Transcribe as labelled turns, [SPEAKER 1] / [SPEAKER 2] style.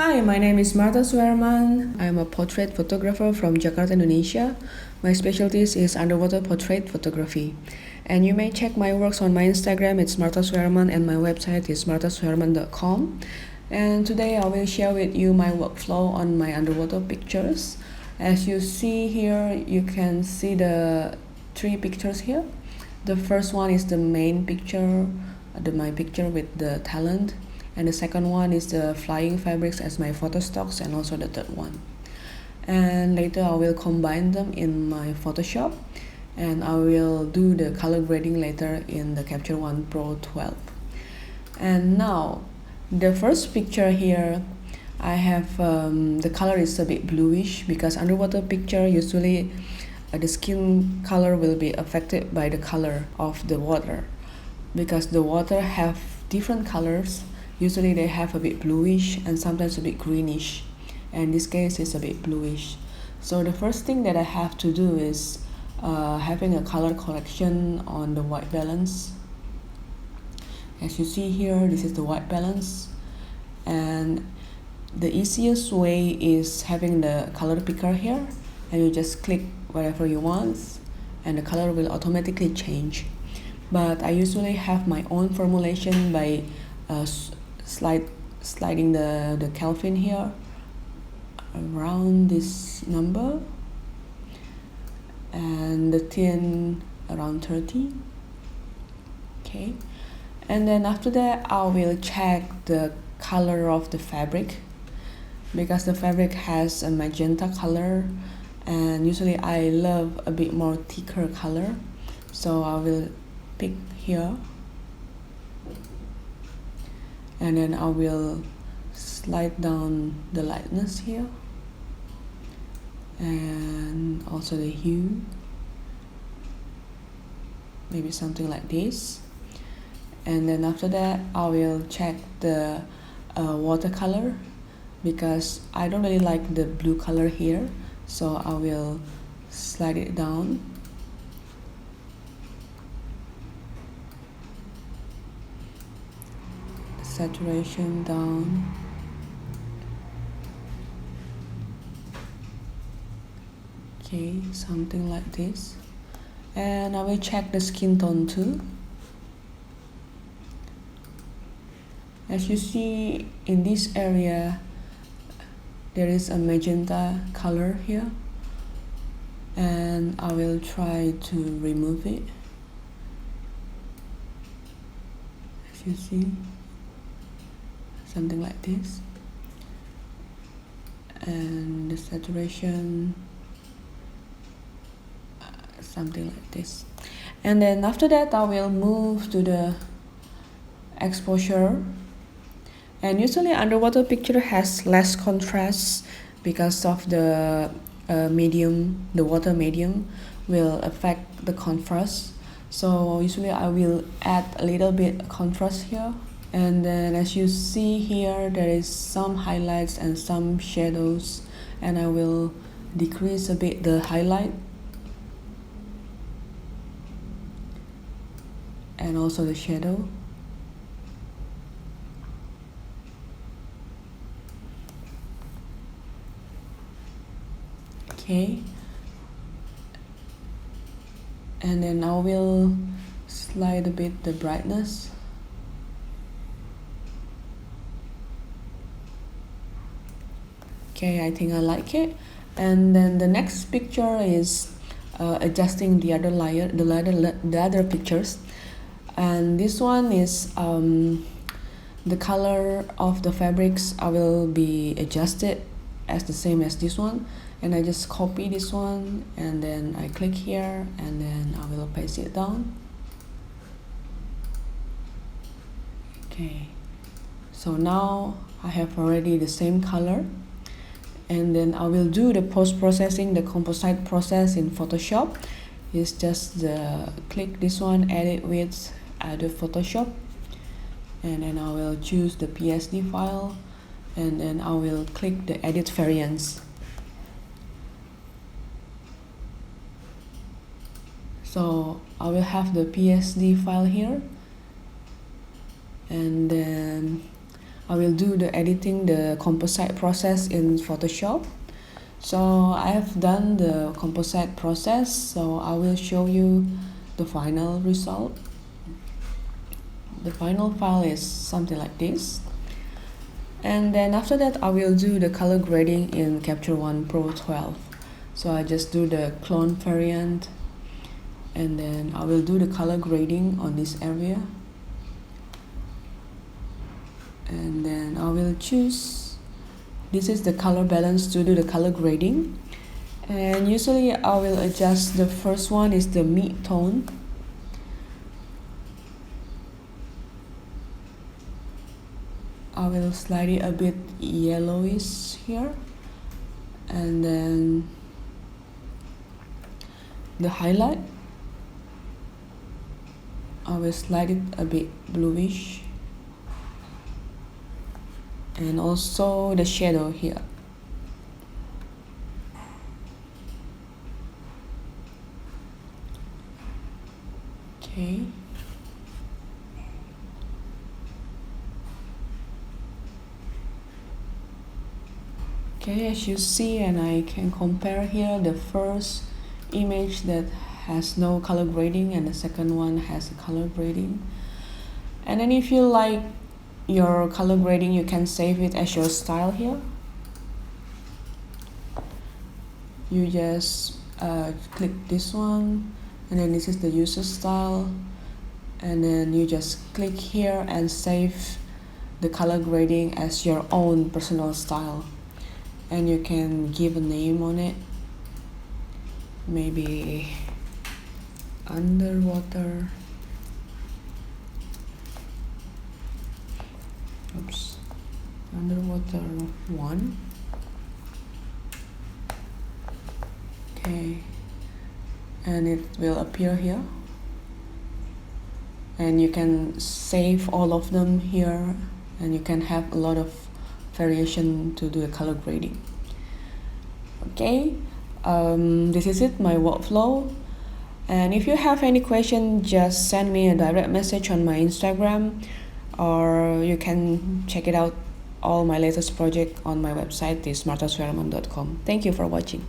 [SPEAKER 1] Hi, my name is Martha Suherman. I'm a portrait photographer from Jakarta, Indonesia. My specialty is underwater portrait photography. And you may check my works on my Instagram, it's Martha Suherman, and my website is marthasuherman.com. And today I will share with you my workflow on my underwater pictures. As you see here, you can see the three pictures here. The first one is the main picture, my picture with the talent. And the second one is the flying fabrics as my photo stocks, and also the third one. And later I will combine them in my Photoshop, and I will do the color grading later in the Capture One Pro 12. And now the first picture here, I have the color is a bit bluish because underwater picture usually the skin color will be affected by the color of the water, because the water have different colors. Usually they have a bit bluish and sometimes a bit greenish, and in this case it's a bit bluish. So the first thing that I have to do is having a color correction on the white balance. As you see here, this is the white balance, and the easiest way is having the color picker here, and you just click whatever you want and the color will automatically change. But I usually have my own formulation by sliding the Kelvin here around this number, and the thin around 30. Okay, and then after that I will check the color of the fabric, because the fabric has a magenta color, and usually I love a bit more thicker color, so I will pick here, and then I will slide down the lightness here and also the hue, maybe something like this. And then after that I will check the watercolor, because I don't really like the blue color here, so I will slide it down. Saturation down. Okay, something like this. And I will check the skin tone too. As you see in this area, there is a magenta color here, and I will try to remove it. As you see, something like this, and the saturation something like this. And then after that I will move to the exposure, and usually underwater picture has less contrast because of the medium, the water medium will affect the contrast, so usually I will add a little bit contrast here. And then as you see here, there is some highlights and some shadows, and I will decrease a bit the highlight and also the shadow. Okay, and then I will slide a bit the brightness. Okay, I think I like it. And then the next picture is adjusting the other layer, the other pictures. And this one is the color of the fabrics I will be adjusted as the same as this one, and I just copy this one, and then I click here, and then I will paste it down. Okay, so now I have already the same color. And then I will do the post-processing, the composite process in Photoshop. It's just click this one, edit with add Photoshop, and then I will choose the PSD file, and then I will click the edit variants. So I will have the PSD file here, and then I will do the editing, the composite process in Photoshop. So I have done the composite process, so I will show you the final result. The final file is something like this. And then after that, I will do the color grading in Capture One Pro 12. So I just do the clone variant, and then I will do the color grading on this area. And then I will choose, this is the color balance to do the color grading. And usually I will adjust, the first one is the mid-tone. I will slide it a bit yellowish here, and then the highlight, I will slide it a bit bluish, and also the shadow here. Okay. Okay, as you see, and I can compare here the first image that has no color grading and the second one has a color grading. And then if you like your color grading, you can save it as your style here. You just click this one, and then this is the user style, and then you just click here and save the color grading as your own personal style. And you can give a name on it, maybe underwater, underwater 1. Okay, and it will appear here, and you can save all of them here, and you can have a lot of variation to do the color grading. Okay, this is it, my workflow. And if you have any question, just send me a direct message on my Instagram, or you can check it out, all my latest project on my website is marthasuherman.com. Thank you for watching.